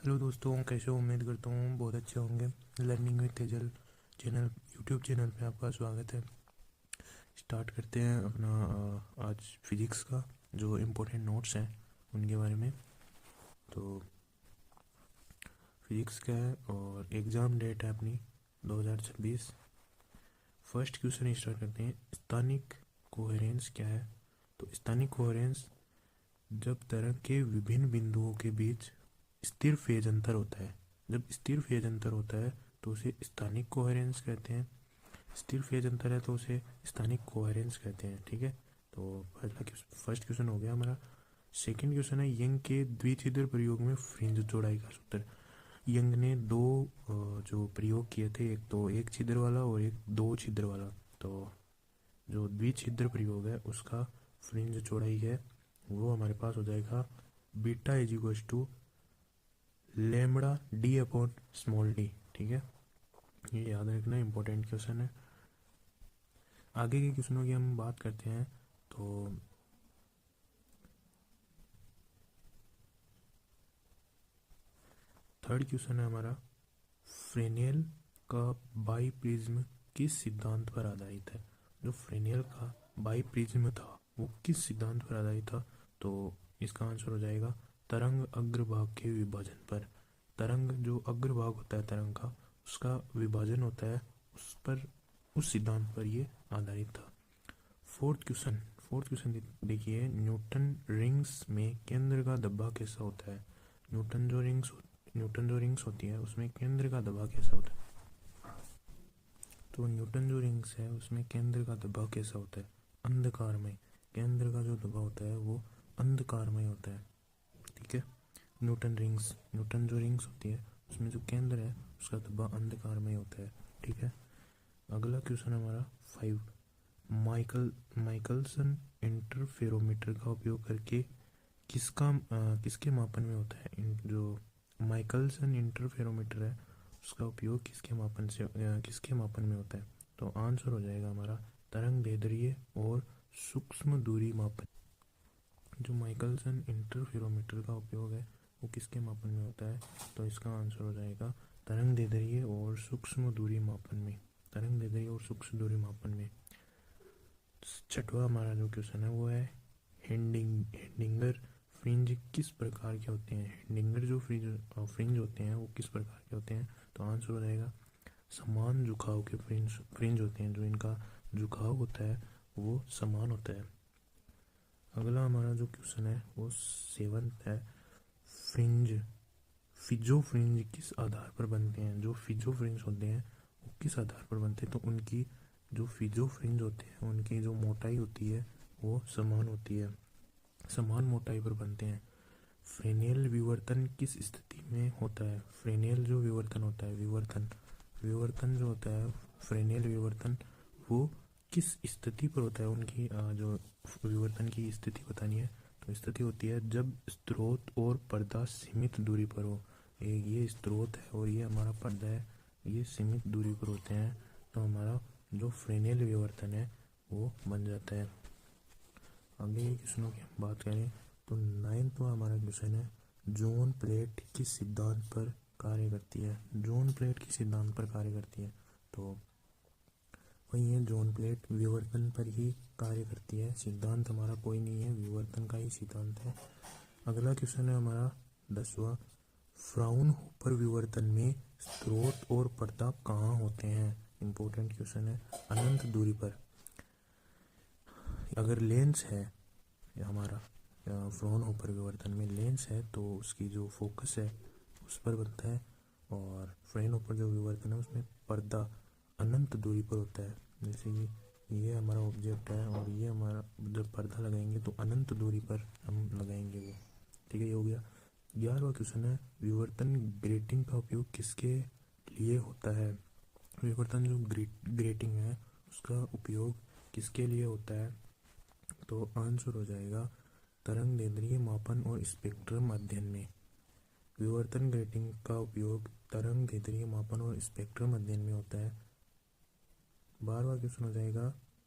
Hello दोस्तों, कैसे हो? उम्मीद करता हूँ बहुत अच्छे होंगे। Learning with Tejal channel, YouTube channel पे आपका स्वागत है। स्टार्ट करते हैं अपना आज फिजिक्स का जो इम्पोर्टेंट नोट्स हैं उनके बारे में। तो फिजिक्स क्या है और एग्ज़ाम डेट है अपनी 2026। फर्स्ट क्वेश्चन स्टार्ट करते हैं। स्थानिक कोहेरेंस क्या है? तो स्थानिक कोहेरेंस जब तरंग के विभिन्न बिंदुओं के बीच स्थिर फेज अंतर होता है। जब स्थिर फेज अंतर होता है तो उसे स्थानिक कोहेरेंस कहते हैं। स्थिर फेज अंतर है तो उसे स्थानिक कोहेरेंस कहते हैं। ठीक है, तो फर्स्ट क्वेश्चन हो गया हमारा। सेकंड क्वेश्चन है, यंग के द्विछिद्र प्रयोग में फ्रिंज चौड़ाई का सूत्र। यंग ने दो जो प्रयोग किए थे, एक तो एक छिद्र वाला और एक दो छिद्र वाला। तो जो द्विछिद्र प्रयोग है उसका फ्रिंज चौड़ाई है वो हमारे पास हो जाएगा beta is equal to lambda d upon small d. ठीक है, ये याद रखना, इंपॉर्टेंट क्वेश्चन है। आगे के क्वेश्चनों की हम बात करते हैं। तो थर्ड क्वेश्चन है हमारा, फ्रेनेल का बाई प्रिज्म किस सिद्धांत पर आधारित है? जो फ्रेनेल का बाई प्रिज्म था वो किस सिद्धांत पर आधारित था? तो इसका आंसर हो जाएगा तरंग अग्रभाग के विभाजन पर। तरंग जो अग्रभाग होता है तरंग का, उसका विभाजन होता है उस पर, उस सिद्धांत पर ये आधारित था। फोर्थ क्वेश्चन देखिए, न्यूटन रिंग्स में केंद्र का दबाव कैसा होता है? न्यूटन जो रिंग्स होती है उसमें केंद्र का दबाव कैसा होता है? तो न्यूटन जो रिंग्स है उसमें केंद्र का दबाव कैसा होता है? अंधकारमय। केंद्र का जो दबाव होता है वो अंधकारमय होता है। ठीक है, न्यूटन जो रिंग्स होती है उसमें जो केंद्र है उसका दबाव अंधकारमय होता है। ठीक है, अगला क्वेश्चन हमारा 5। माइकलसन इंटरफेरोमीटर का उपयोग करके किसके मापन में होता है? जो माइकलसन इंटरफेरोमीटर है उसका उपयोग किसके मापन में होता है? तो आंसर हो जाएगा हमारा तरंग दैर्ध्य और सूक्ष्म दूरी मापन। जो माइकलसन इंटरफेरोमीटर का उपयोग है वो किसके मापन में होता है? तो इसका आंसर हो जाएगा तरंग दैर्ध्य और सूक्ष्म दूरी मापन में। तरंग दैर्ध्य और सूक्ष्म दूरी मापन में। छठवा हमारा जो क्वेश्चन है वो है, हेडिंगर फ्रिंज किस प्रकार के होते हैं? हेडिंगर जो फ्रिंज होते हैं वो किस प्रकार के होते हैं? तो आंसर हो जाएगा समान झुकाव के फ्रिंज होते हैं। जो इनका झुकाव होता है वो समान होता है। अगला हमारा जो क्वेश्चन है वो 7th है, फ्रिंज फिजो फ्रिंज किस आधार पर बनते हैं? जो फिजो फ्रिंज होते हैं वो किस आधार पर बनते हैं? तो उनकी जो फिजो फ्रिंज होते हैं उनकी जो मोटाई होती है वो समान होती है, समान मोटाई पर बनते हैं। फ्रेनेल विवर्तन किस स्थिति में होता है? फ्रेनेल जो विवर्तन होता है, विवर्तन जो होता है, फ्रेनेल विवर्तन वो किस स्थिति पर होता है? उनकी जो विवर्तन की स्थिति बतानी है तो स्थिति होती है जब स्रोत और पर्दा सीमित दूरी पर हो। ये स्रोत है और ये हमारा पर्दा है, ये सीमित दूरी पर होते हैं तो हमारा जो फ्रेनेल विवर्तन है वो बन जाता है। आगे के क्वेश्चनों की हम बात करें तो 9वां हमारा क्वेश्चन है, जोन प्लेट किस सिद्धांत पर कार्य करती है? जोन प्लेट किस सिद्धांत पर कार्य करती है? तो वही है, जोन प्लेट विवर्तन पर ही कार्य करती है। सिद्धांत हमारा कोई नहीं है, विवर्तन का ही सिद्धांत है। अगला क्वेश्चन है हमारा 10वां, फ्राउनहोफर विवर्तन में स्रोत और पर्दा कहाँ होते हैं? इंपॉर्टेंट क्वेश्चन है। अनंत दूरी पर। अगर लेंस है हमारा फ्राउनहोफर विवर्तन में लेंस है तो उसकी जो फोकस है उस पर बनता है, और फ्राउनहोफर जो विवर्तन है उसमें पर्दा अनंत दूरी पर होता है। जैसे कि ये हमारा ऑब्जेक्ट है और ये हमारा जब पर्दा लगाएंगे तो अनंत दूरी पर हम लगाएंगे वो। ठीक है, ये हो गया। 11वां क्वेश्चन है, विवर्तन ग्रेटिंग का उपयोग किसके लिए होता है? विवर्तन जो ग्रेटिंग है उसका उपयोग किसके लिए होता है? तो आंसर हो जाएगा तरंग दैर्ध्य मापन और स्पेक्ट्रम अध्ययन में। विवर्तन ग्रेटिंग का उपयोग तरंग दैर्ध्य मापन और स्पेक्ट्रम अध्ययन में होता है। 12वां क्वेश्चन हो जाएगा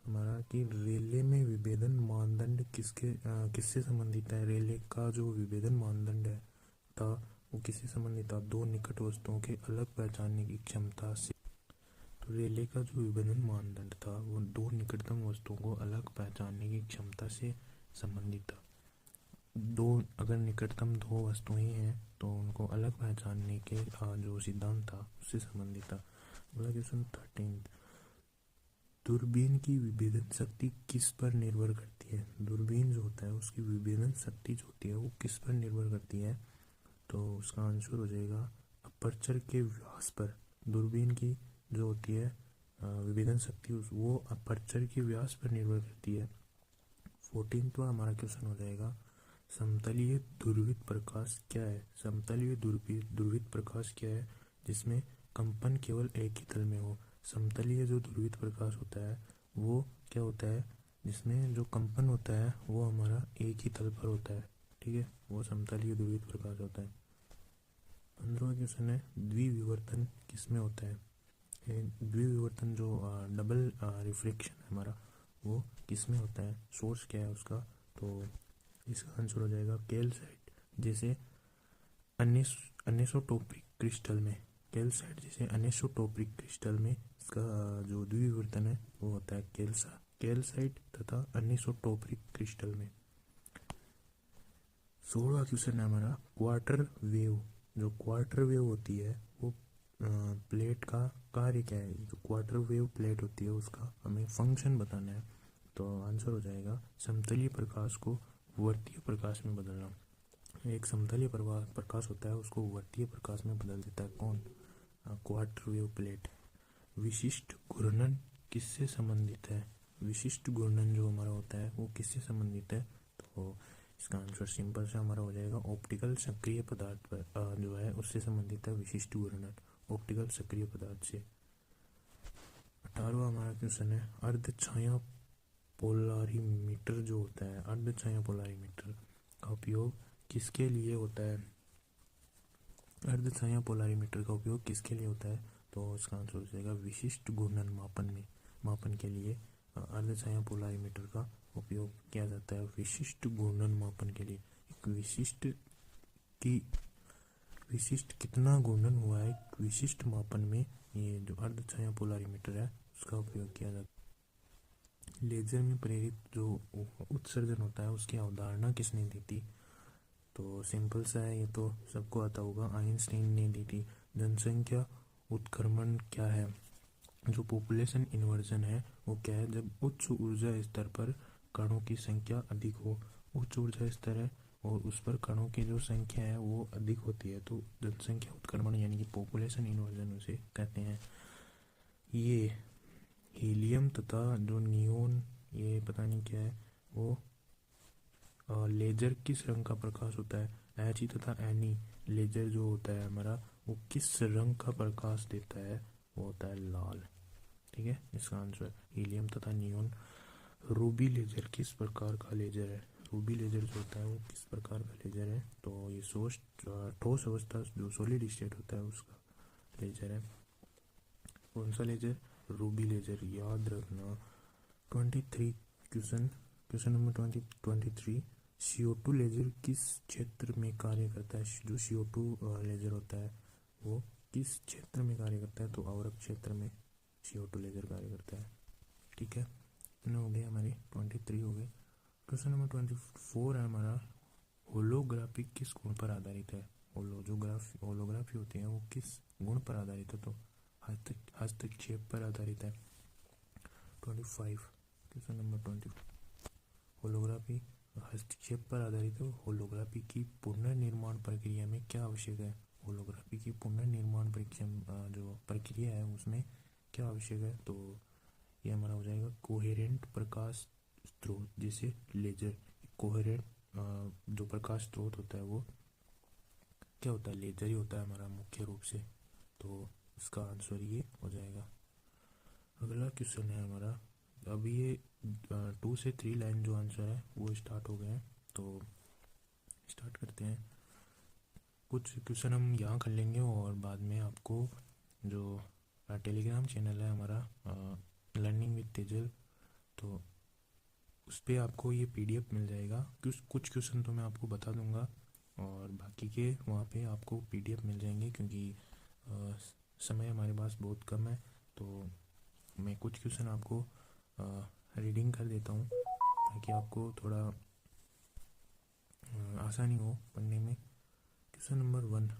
हमारा कि रेले में विभेदन मानदंड किससे संबंधित है? रेले का जो विभेदन मानदंड है था वो किससे संबंधित था? दो निकट वस्तुओं के अलग पहचानने की क्षमता से। तो रेले का जो विभेदन मानदंड था वो दो निकटतम वस्तुओं को अलग पहचानने की क्षमता से संबंधित था। दो अगर निकटतम दो वस्तुएं हैं तो उनको अलग पहचानने के जो सिद्धांत था उससे संबंधित था। अगला क्वेश्चन 13, दूरबीन की विभेदन शक्ति किस पर निर्भर करती है? दूरबीन जो होता है उसकी विभेदन शक्ति जो होती है वो किस पर निर्भर करती है? तो उसका आंसर हो जाएगा अपर्चर के व्यास पर। दूरबीन की जो होती है विभेदन शक्ति वो अपर्चर के व्यास पर निर्भर करती है। 14वां हमारा क्वेश्चन हो जाएगा समतलीय ध्रुवित प्रकाश क्या है? समतलीय ध्रुवित प्रकाश क्या है जिसमें कंपन केवल एक ही तल में हो? समतलीय जो ध्रुवित प्रकाश होता है वो क्या होता है जिसमें जो कंपन होता है वो हमारा एक ही तल पर होता है। ठीक है, वो समतलीय ध्रुवित प्रकाश होता है। 15वां क्वेश्चन है द्विविवर्तन किसमें होता है? द्विविवर्तन जो डबल रिफ्लेक्शन है हमारा वो किसमें होता है? सोर्स क्या है उसका? तो इसका आंसर हो जाएगा कैल्साइट जैसे अनिसोटोपिक क्रिस्टल में। कैल्साइट जैसे अनिसोटोपिक क्रिस्टल में इसका जो द्विविवर्तन है वो होता है कैल्साइट तथा अनिसोटोपिक क्रिस्टल में। 16वां क्वेश्चन है हमारा क्वार्टर वेव। जो क्वार्टर वेव होती है वो प्लेट का कार्य क्या है? जो क्वार्टर वेव प्लेट होती है उसका हमें फंक्शन बताना है। तो आंसर हो जाएगा समतलीय प्रकाश को वर्तीय प्रकाश में बदलना। एक समतलीय प्रकाश होता है उसको वर्तीय प्रकाश में बदल देता है कौन? Quarter wave plate. विशिष्ट घूर्णन किससे संबंधित है? विशिष्ट घूर्णन जो हमारा होता है वो किससे संबंधित है? तो इसका आंसर सिंपल से हमारा हो जाएगा ऑप्टिकल सक्रिय पदार्थ पर जो है उससे संबंधित है विशिष्ट घूर्णन, ऑप्टिकल सक्रिय पदार्थ से। 18वां हमारा क्वेश्चन है अर्ध छाया पोलारीमीटर जो होता है, अर्ध छाया पोलारीमीटर का उपयोग किसके लिए होता है? अर्ध छाया पोलारीमीटर का उपयोग किसके लिए होता है? तो इसका आंसर हो जाएगा विशिष्ट घूर्णन मापन के लिए अर्ध छाया पोलारीमीटर का उपयोग किया जाता है। विशिष्ट घूर्णन मापन के लिए एक विशिष्ट कितना घूर्णन हुआ है विशिष्ट मापन में ये जो अर्ध छाया पोलारीमीटर है उसका उपयोग किया जाता है। लेजर में प्रेरित जो उत्सर्जन होता है उसकी अवधारणा किसने दी थी? तो सिंपल सा है, ये तो सबको आता होगा, आइंस्टाइन ने दी थी। जनसंख्या उत्क्रमण क्या है? जो पॉपुलेशन इन्वर्जन है वो क्या है? जब उच्च ऊर्जा स्तर पर कणों की संख्या अधिक हो, उच्च ऊर्जा स्तर है और उस पर कणों की जो संख्या है वो अधिक होती है तो जनसंख्या उत्क्रमण यानी कि पॉपुलेशन इन्वर्जन उसे कहते हैं। ये हीलियम तथा जो नियोन ये पता नहीं क्या है वो लेजर किस रंग का प्रकाश होता है? एच ई तथा एनी लेजर जो होता है हमारा वो किस रंग का प्रकाश देता है? वो होता है लाल। ठीक है, इसका आंसर हीलियम तथा नियोन। रूबी लेजर किस प्रकार का लेजर है? रूबी लेजर जो होता है वो किस प्रकार का लेजर है? तो ये ठोस अवस्था जो सॉलिड स्टेट होता है उसका लेजर है। कौन सा लेजर? रूबी लेजर, याद रखना। 23 क्वेश्चन नंबर 23 CO2 लेजर किस क्षेत्र में कार्य करता है? जो CO2 लेजर होता है वो किस क्षेत्र में कार्य करता है? तो अवरक्त क्षेत्र में CO2 लेजर कार्य करता है। ठीक है, इतने हो गए हमारे 23 हो गए। क्वेश्चन नंबर 24 है हमारा होलोग्राफी किस गुण पर आधारित है? होलोग्राफी होती है वो किस गुण पर आधारित है? तो हस्तक्षेप पर आधारित है। 25 क्वेश्चन नंबर 20 होलोग्राफी हस्तक्षेप पर आधारित है। होलोग्राफी की पुनर्निर्माण प्रक्रिया में क्या आवश्यक है? होलोग्राफी की पुनर्निर्माण जो प्रक्रिया है उसमें क्या आवश्यक है? तो ये हमारा हो जाएगा कोहेरेंट प्रकाश स्रोत, जैसे लेजर। कोहेरेंट जो प्रकाश स्रोत होता है वो क्या होता है? लेजर ही होता है हमारा मुख्य रूप से। तो इसका आंसर ये हो जाएगा। अगला क्वेश्चन है हमारा, अभी ये 2 से 3 लाइन जो आंसर है वो स्टार्ट हो गए हैं तो स्टार्ट करते हैं। कुछ क्वेश्चन हम यहाँ कर लेंगे और बाद में आपको जो टेलीग्राम चैनल है हमारा लर्निंग विद तेजल, तो उस पर आपको ये PDF मिल जाएगा। कुछ क्वेश्चन तो मैं आपको बता दूंगा और बाकी के वहाँ पे आपको PDF मिल जाएंगे, क्योंकि समय हमारे पास बहुत कम है। तो मैं कुछ क्वेश्चन आपको रीडिंग कर देता हूँ ताकि आपको थोड़ा आसानी हो पढ़ने में। क्वेश्चन नंबर 1,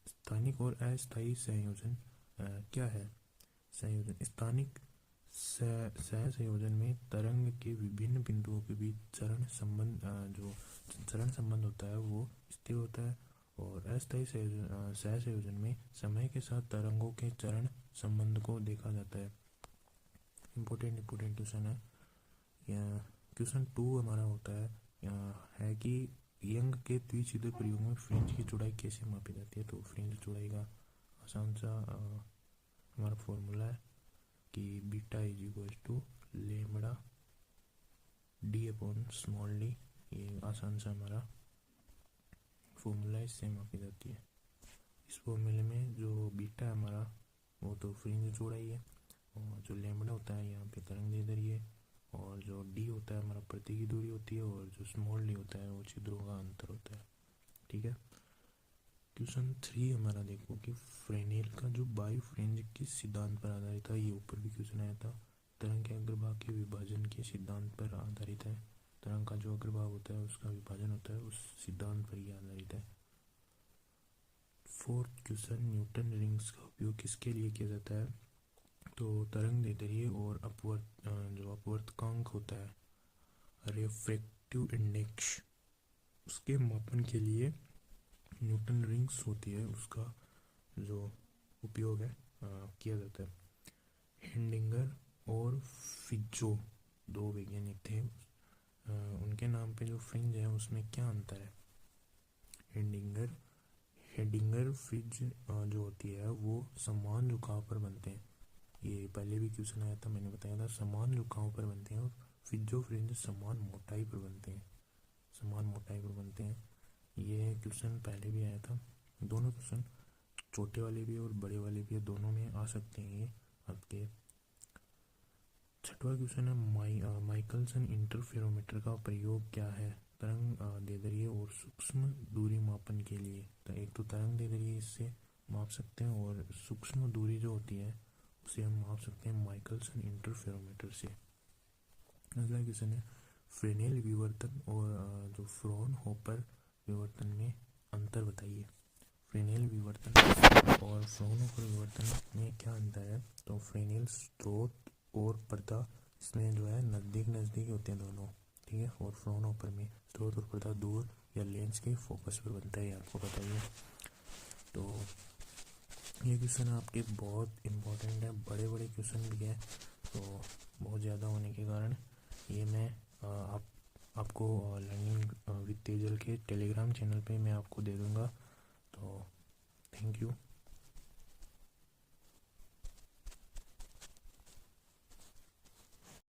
स्थानिक और अस्थायी संयोजन क्या है? संयोजन स्थानिक सहसंयोजन में तरंग के विभिन्न बिंदुओं के बीच जो चरण संबंध होता है वो स्थिर होता है। और अस्थायी सहसंयोजन में समय के साथ तरंगों के चरण संबंध को देखा जाता है। इम्पोर्टेंट क्वेश्चन है। क्वेश्चन 2 हमारा होता है कि यंग के द्विचित्र प्रयोग में फ्रिंज की चौड़ाई कैसे मापी जाती है? तो फ्रिंज चौड़ाई का आसान सा हमारा फॉर्मूला है कि beta is equal to lambda d upon small d. ये आसान सा हमारा फॉर्मूला है, इससे मापी जाती है। इस फॉर्मूले में जो बीटा है हमारा वो तो फ्रिंज चौड़ाई है, और जो लेमड़ा होता है यहाँ पे तरंग दैर्ध्य है, और जो डी होता है हमारा प्रति की दूरी होती है, और जो स्मॉल डी होता है वो छिद्रों का अंतर होता है। ठीक है। क्वेश्चन 3 हमारा देखो कि फ्रेनेल का जो बाई फ्रिंज किस सिद्धांत पर आधारित था? ये ऊपर भी क्वेश्चन आया था। तरंग के अग्रभाग के विभाजन के सिद्धांत पर आधारित है। तरंग का जो अग्रभाग होता है उसका विभाजन होता है, उस सिद्धांत पर ही आधारित है। 4th क्वेश्चन, न्यूटन रिंग्स का उपयोग किसके लिए किया जाता है? तो तरंग दैर्ध्य और जो अपवर्तकांक होता है रिफ्रैक्टिव इंडेक्स, उसके मापन के लिए न्यूटन रिंग्स होती है, उसका जो उपयोग है किया जाता है। हेडिंगर और फिजो 2 वैज्ञानिक थे, उनके नाम पे जो फ्रिंज है उसमें क्या अंतर है? हेडिंगर फ्रिंज जो होती है वो समान झुकाव पर बनते हैं। ये पहले भी क्वेश्चन आया था, मैंने बताया था समान झुकाव पर बनते हैं। और फिजो फ्रिंज समान मोटाई पर बनते हैं। ये क्वेश्चन पहले भी आया था। दोनों क्वेश्चन छोटे वाले भी और बड़े वाले भी, दोनों में आ सकते हैं ये आपके। 6वां क्वेश्चन है माइकलसन इंटरफेरोमीटर का प्रयोग क्या है? तरंग दैर्ध्य और सूक्ष्म दूरी मापन के लिए। तो एक तो तरंग दैर्ध्य इससे माप सकते हैं, और सूक्ष्म दूरी जो होती है उसे हम माप सकते हैं माइकलसन इंटरफेरोमीटर से। अगला क्वेश्चन है फ्रेनेल विवर्तन और जो फ्रॉनहोफर विवर्तन में अंतर बताइए। फ्रेनेल विवर्तन और फ्रॉनहोफर विवर्तन में क्या अंतर है? तो फ्रेनेल स्रोत और पर्दा इसमें जो है नज़दीक होते हैं दोनों, ठीक है। और फ्रॉनहोफर में स्रोत और पर्दा दूर या लेंस के फोकस पर बनता है, आपको बताइए। तो ये क्वेश्चन आपके बहुत इम्पोर्टेंट है, बड़े क्वेश्चन भी है, तो बहुत ज़्यादा होने के कारण ये मैं आपको लर्निंग विद तेजल के टेलीग्राम चैनल पे मैं आपको दे दूँगा। तो थैंक यू।